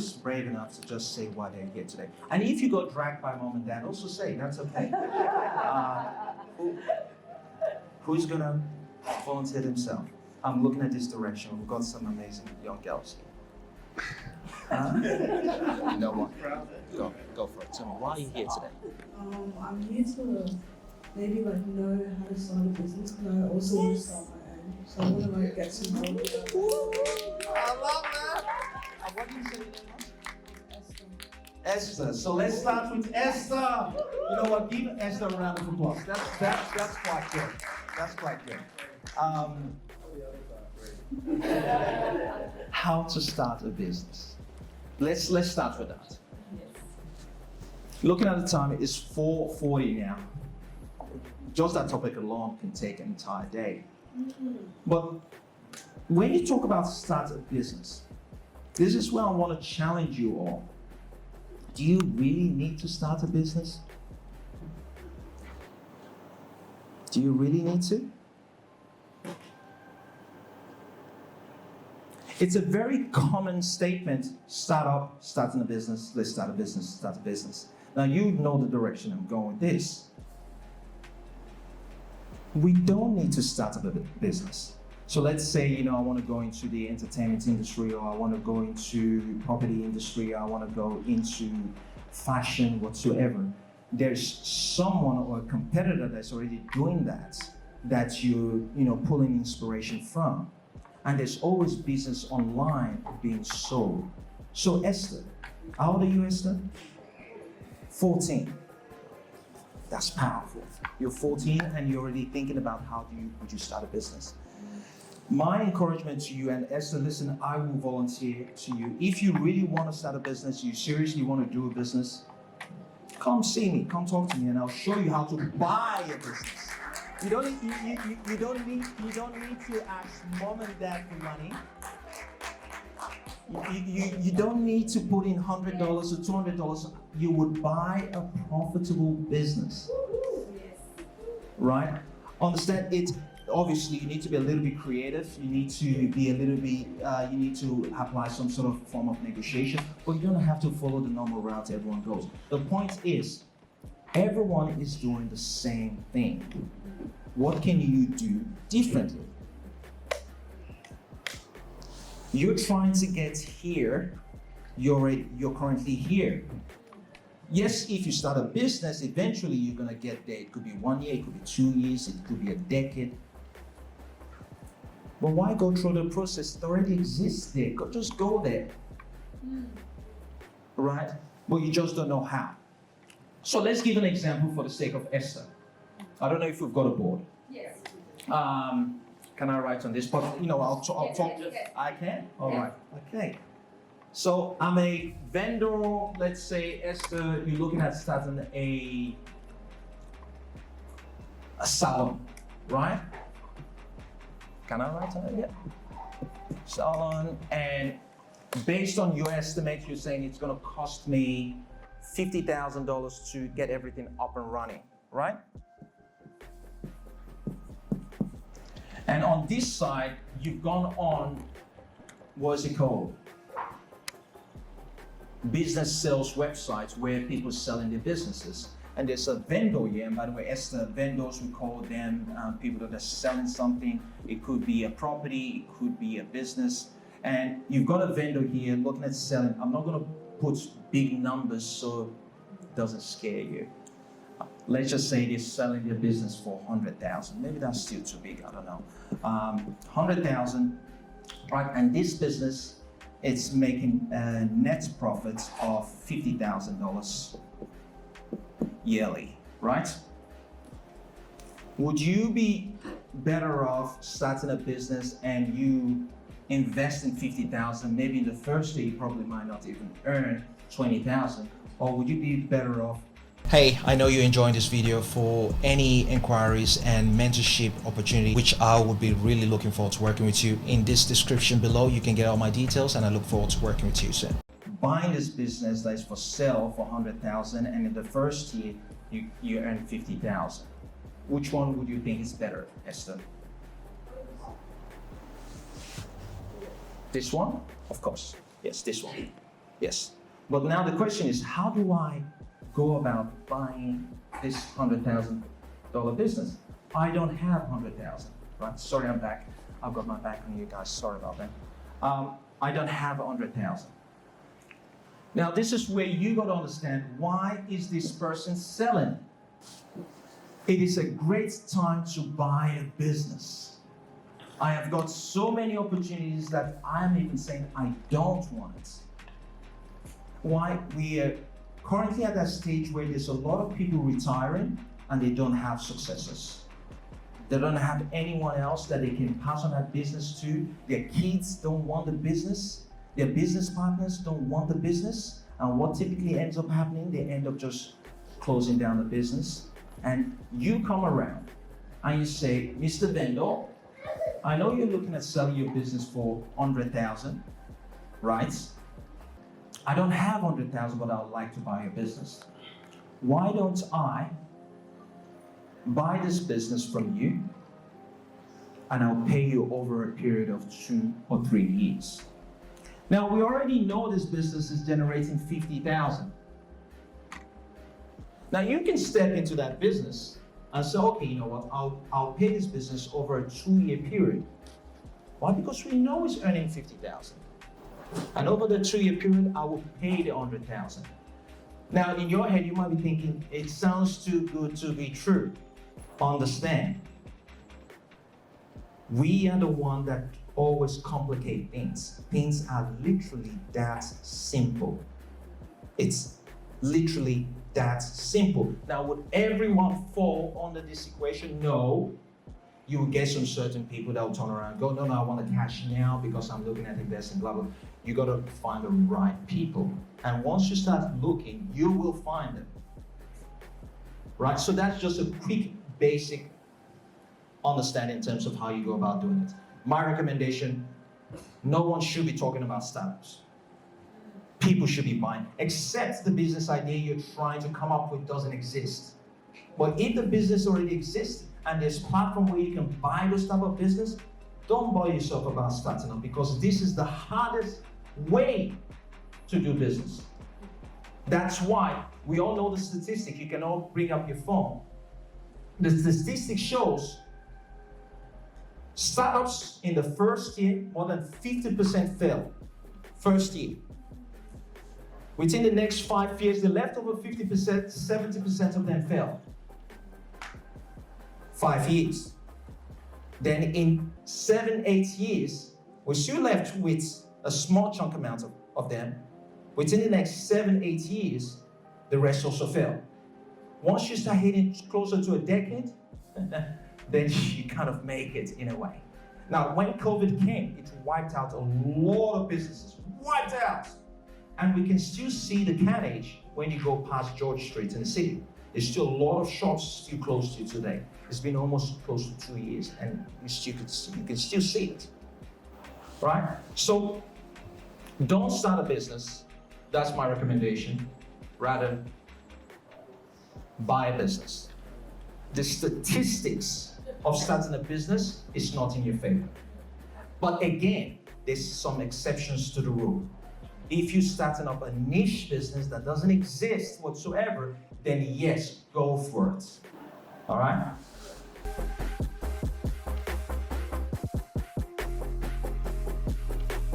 is brave enough to just say why they're here today? And if you got dragged by mom and dad, also say that's okay. Who's gonna volunteer themselves? I'm looking at this direction. We've got some amazing young girls here. You know what? Go for it. Tell me, why are you here today? I'm here to maybe know how to start a business, because I also want to start my own. So I want to get some help with that. I love that. What do you say your name was? Esther. So let's start with Esther. You know what? Give Esther a round of applause. That's quite good. That's quite good. How to start a business. Let's start with that. Looking at the time, it's 4:40 now. Just that topic alone can take an entire day. But when you talk about start a business, this is where I want to challenge you all. Do you really need to start a business? Do you really need to? It's a very common statement, starting a business, let's start a business, start a business. Now you know the direction I'm going with this. We don't need to start a business. So let's say, I want to go into the entertainment industry, or I want to go into property industry, or I want to go into fashion, whatsoever. There's someone or a competitor that's already doing that you're pulling inspiration from. And there's always business online being sold. So Esther, how old are you, Esther? 14. That's powerful. You're 14 and you're already thinking about would you start a business. My encouragement to you, and Esther, listen, I will volunteer to you. If you really want to start a business, you seriously want to do a business, come see me, come talk to me, and I'll show you how to buy a business. You don't need to ask mom and dad for money. You don't need to put in $100 or $200. You would buy a profitable business. Right? Understand it. Obviously, you need to be a little bit creative. You need to be a little bit. You need to apply some sort of form of negotiation, but you don't have to follow the normal route everyone goes. The point is, everyone is doing the same thing. What can you do differently? You're trying to get here. You're currently here. Yes, if you start a business, eventually you're gonna get there. It could be 1 year, it could be 2 years, it could be a decade. But why go through the process? It already exists there. Just go there. Right? But you just don't know how. So let's give an example for the sake of Esther. I don't know if we've got a board. Yes. Can I write on this? But I'll talk. Yes. I can? All right. Okay. So I'm a vendor. Let's say, Esther, you're looking at starting a salon, right? Can I write on it? Yeah. Salon, and based on your estimate, you're saying it's going to cost me $50,000 to get everything up and running, right? And on this side, you've gone on, what's it called? Business sales websites where people selling their businesses. And there's a vendor here, and by the way, Esther, vendors, we call them people that are selling something. It could be a property, it could be a business. And you've got a vendor here looking at selling. I'm not gonna put big numbers so it doesn't scare you. Let's just say they're selling their business for 100,000. Maybe that's still too big, I don't know. 100,000, right? And this business, it's making a net profit of $50,000 yearly, right? Would you be better off starting a business and you invest in 50,000? Maybe in the first day, you probably might not even earn 20,000, or would you be better off? Hey, I know you're enjoying this video. For any inquiries and mentorship opportunity, which I would be really looking forward to working with you, in this description below, you can get all my details, and I look forward to working with you soon. Buying this business that is for sale for 100,000, and in the first year, you earn 50,000. Which one would you think is better, Esther? This one? Of course. Yes, this one. Yes. But now the question is, how do I go about buying this $100,000 business? I don't have 100,000, right? Sorry, I'm back. I've got my back on you guys. Sorry about that. I don't have 100,000. Now, this is where you got to understand, why is this person selling? It is a great time to buy a business. I have got so many opportunities that I'm even saying I don't want. Why? We are currently at that stage where there's a lot of people retiring and they don't have successors. They don't have anyone else that they can pass on that business to. Their kids don't want the business. Their business partners don't want the business. And what typically ends up happening, they end up just closing down the business. And you come around and you say, Mr. Vendor, I know you're looking at selling your business for 100,000, right? I don't have 100,000, but I would like to buy your business. Why don't I buy this business from you and I'll pay you over a period of 2 or 3 years? Now, we already know this business is generating 50,000. Now, you can step into that business and say, okay, you know what, I'll pay this business over a 2-year period. Why? Because we know it's earning 50,000. And over the 2-year period, I will pay the 100,000. Now, in your head, you might be thinking, it sounds too good to be true. Understand, we are the one that always complicate things. Things are literally that simple. It's literally that simple. Now, would everyone fall under this equation? No. You will get some certain people that will turn around and go, no, I want to cash now because I'm looking at investing, blah, blah. You got to find the right people. And once you start looking, you will find them. Right? So that's just a quick, basic understanding in terms of how you go about doing it. My recommendation, no one should be talking about startups. People should be buying, except the business idea you're trying to come up with doesn't exist. But if the business already exists and there's a platform where you can buy this type of business, don't bother yourself about starting up, because this is the hardest way to do business. That's why we all know the statistic. You can all bring up your phone. The statistic shows startups in the first year, more than 50% fail. First year. Within the next 5 years, the leftover 50%, 70% of them fail. 5 years. Then in 7-8 years, we're still left with a small chunk amount of them. Within the next 7-8 years, the rest also fail. Once you start hitting closer to a decade, then you kind of make it in a way. Now, when COVID came, it wiped out a lot of businesses. Wiped out! And we can still see the carnage when you go past George Street in the city. There's still a lot of shops still closed to today. It's been almost close to 2 years, and you can still see it. Right? So, don't start a business. That's my recommendation. Rather, buy a business. The statistics of starting a business is not in your favor. But again, there's some exceptions to the rule. If you're starting up a niche business that doesn't exist whatsoever, then yes, go for it. All right?